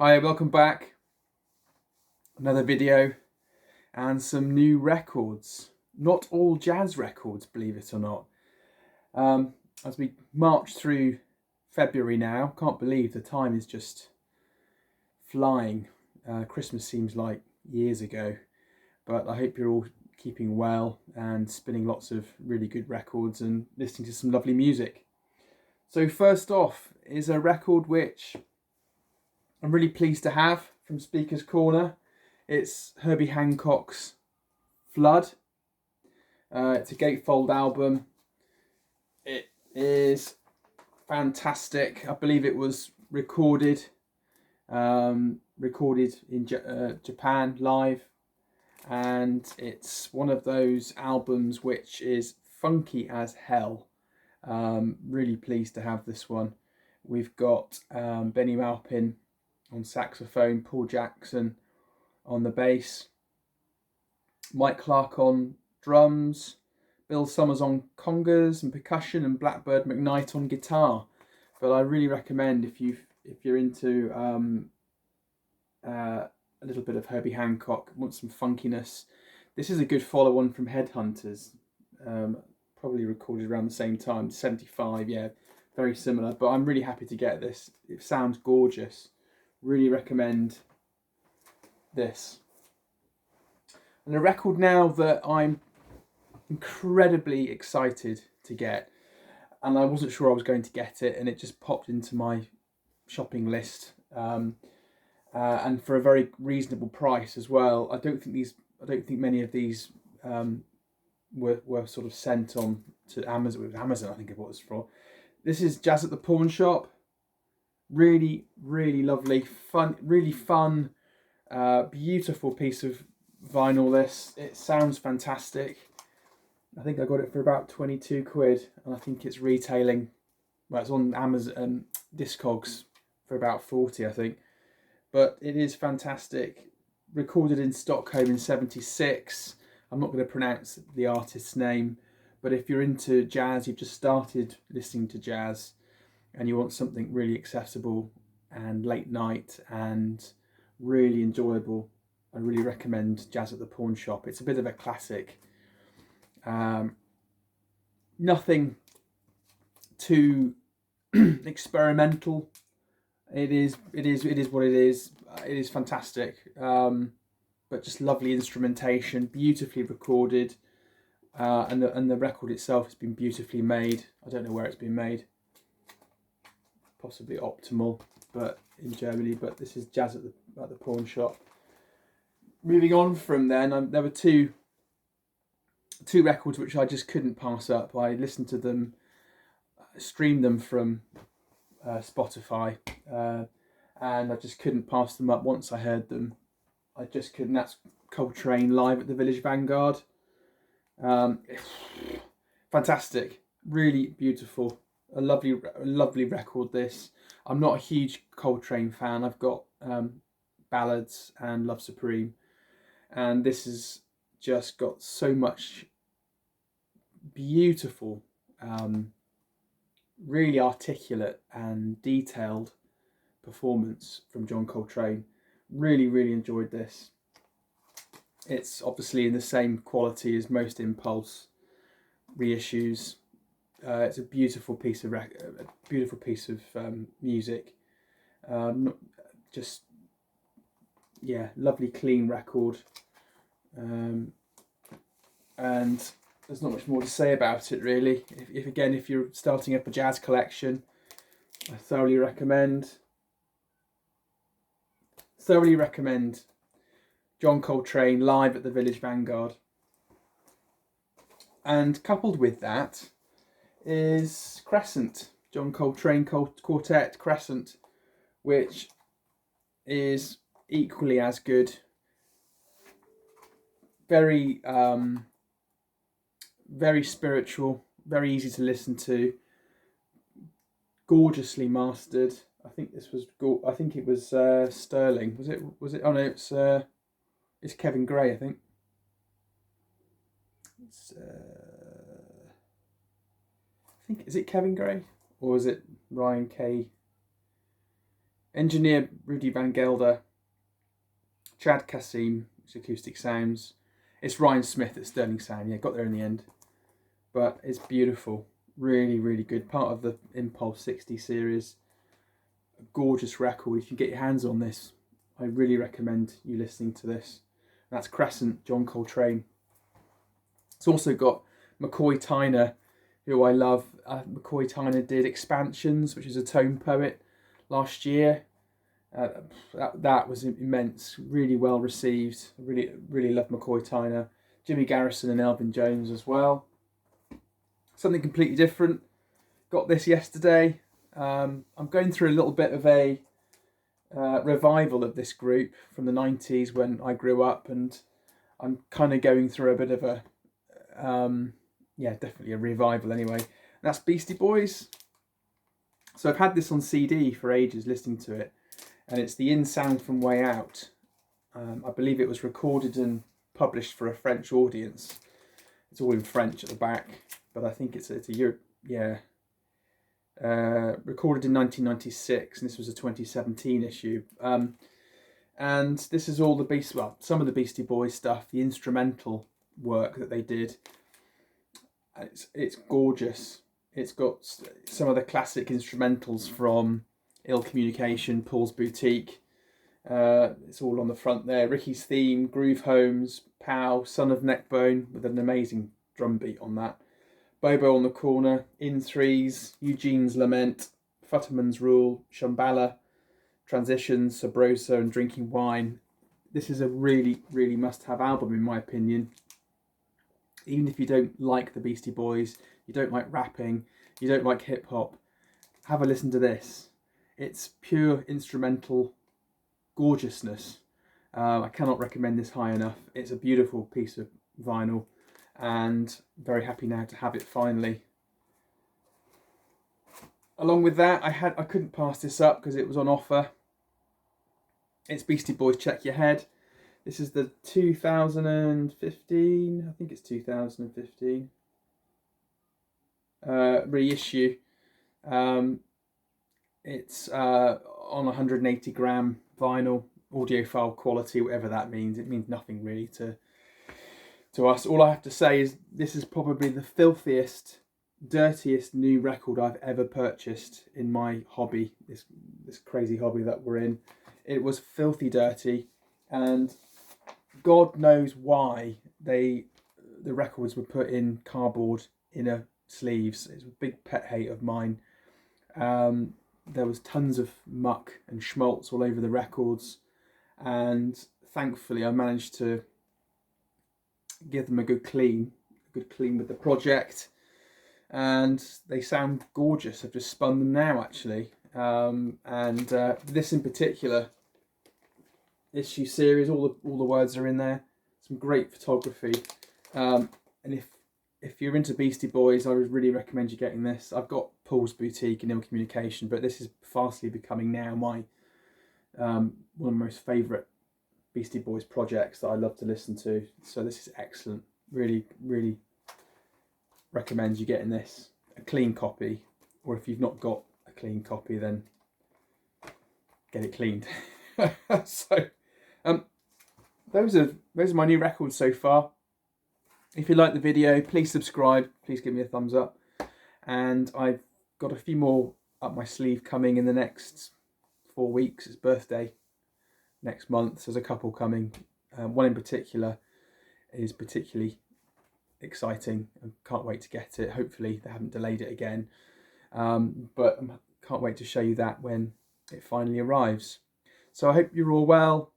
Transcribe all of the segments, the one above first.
Hi, welcome back. Another video and some new records. Not all jazz records, believe it or not. As we march through February now, can't believe the time is just flying. Christmas seems like years ago, but I hope you're all keeping well and spinning lots of really good records and listening to some lovely music. So first off is a record which I'm really pleased to have from Speaker's Corner. It's Herbie Hancock's Flood. It's a gatefold album. It is fantastic. I believe it was recorded in Japan live, and it's one of those albums which is funky as hell. Really pleased to have this one. We've got Benny Maupin on saxophone, Paul Jackson on the bass, Mike Clark on drums, Bill Summers on congas and percussion, and Blackbird McKnight on guitar. But I really recommend if you're into a little bit of Herbie Hancock, want some funkiness, this is a good follow-on from Headhunters. Probably recorded around the same time, 75, yeah, very similar. But I'm really happy to get this. It sounds gorgeous. Really recommend this. And a record now that I'm incredibly excited to get, and I wasn't sure I was going to get it, and it just popped into my shopping list, and for a very reasonable price as well. I don't think many of these were sort of sent on to Amazon. It was Amazon, I think it was for. This is Jazz at the Pawn Shop. Really, really lovely, fun, really fun, beautiful piece of vinyl. It sounds fantastic. I think I got it for about 22 quid, and I think it's retailing. Well, it's on Amazon Discogs for about 40, I think. But it is fantastic. Recorded in Stockholm in '76. I'm not going to pronounce the artist's name, but if you're into jazz, you've just started listening to jazz, and you want something really accessible and late night and really enjoyable, I really recommend Jazz at the Pawn Shop. It's a bit of a classic. Nothing too experimental. It is what it is. It is fantastic, but just lovely instrumentation, beautifully recorded, and the record itself has been beautifully made. I don't know where it's been made. Possibly Optimal, but in Germany. But this is Jazz at the Pawn Shop. Moving on from then, there were two records which I just couldn't pass up. I listened to them, streamed them from Spotify, and I just couldn't pass them up once I heard them. I just couldn't. That's Coltrane live at the Village Vanguard. Fantastic, really beautiful. A lovely record. This. I'm not a huge Coltrane fan. I've got Ballads and Love Supreme, and this has just got so much beautiful, really articulate and detailed performance from John Coltrane. Really enjoyed this. It's obviously in the same quality as most Impulse reissues. It's a beautiful piece of music. Lovely clean record. And there's not much more to say about it really. If you're starting up a jazz collection, I thoroughly recommend John Coltrane live at the Village Vanguard. And coupled with that is Crescent, John Coltrane Quartet Crescent, which is equally as good. Very spiritual, very easy to listen to, gorgeously mastered. I think it was Sterling. Was it? Oh no, it's Kevin Gray. I think. Is it Kevin Gray or is it Ryan K? Engineer Rudy Van Gelder, Chad Kassim, which is Acoustic Sounds. It's Ryan Smith at Sterling Sound. Yeah, got there in the end. But it's beautiful. Really, really good. Part of the Impulse 60 series. A gorgeous record. If you get your hands on this, I really recommend you listening to this. That's Crescent, John Coltrane. It's also got McCoy Tyner, who I love. McCoy Tyner did Expansions, which is a tone poet, last year. That was immense, really well received. Really love McCoy Tyner. Jimmy Garrison and Elvin Jones as well. Something completely different. Got this yesterday. I'm going through a little bit of a revival of this group from the 90s when I grew up, and I'm kind of going through a bit of a definitely a revival anyway. And that's Beastie Boys. So I've had this on CD for ages, listening to it, and it's the In Sound from Way Out. I believe it was recorded and published for a French audience. It's all in French at the back, but I think it's a Europe, recorded in 1996, and this was a 2017 issue. And this is all some of the Beastie Boys stuff, the instrumental work that they did. It's gorgeous. It's got some of the classic instrumentals from Ill Communication, Paul's Boutique. It's all on the front there. Ricky's Theme, Groove Homes, Pow, Son of Neckbone, with an amazing drum beat on that. Bobo on the Corner, In Threes, Eugene's Lament, Futterman's Rule, Shambhala, Transitions, Sabrosa, and Drinking Wine. This is a really, really must-have album in my opinion. Even if you don't like the Beastie Boys, you don't like rapping, you don't like hip-hop, have a listen to this. It's pure instrumental gorgeousness. I cannot recommend this high enough. It's a beautiful piece of vinyl, and very happy now to have it finally. Along with that, I couldn't pass this up because it was on offer. It's Beastie Boys Check Your Head. This is the 2015, I think it's 2015 reissue. It's on 180 gram vinyl, audiophile quality, whatever that means. It means nothing really to us. All I have to say is this is probably the filthiest, dirtiest new record I've ever purchased in my hobby, this crazy hobby that we're in. It was filthy dirty, and God knows why the records were put in cardboard inner sleeves. It's a big pet hate of mine. There was tons of muck and schmaltz all over the records, and thankfully I managed to give them a good clean with the project, and they sound gorgeous. I've just spun them now actually, and this in particular issue series, all the words are in there. Some great photography, and if you're into Beastie Boys, I would really recommend you getting this. I've got Paul's Boutique and Ill Communication, but this is fastly becoming now my one of my most favourite Beastie Boys projects that I love to listen to. So this is excellent. Really, really recommend you getting this. A clean copy, or if you've not got a clean copy, then get it cleaned. So those are my new records so far. If you like the video, please subscribe, please give me a thumbs up, and I've got a few more up my sleeve coming in the next 4 weeks. It's birthday next month. There's a couple coming. One in particular is particularly exciting. I can't wait to get it. Hopefully they haven't delayed it again, but I can't wait to show you that when it finally arrives. So I hope you're all well,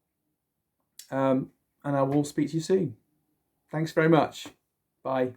and I will speak to you soon. Thanks very much. Bye.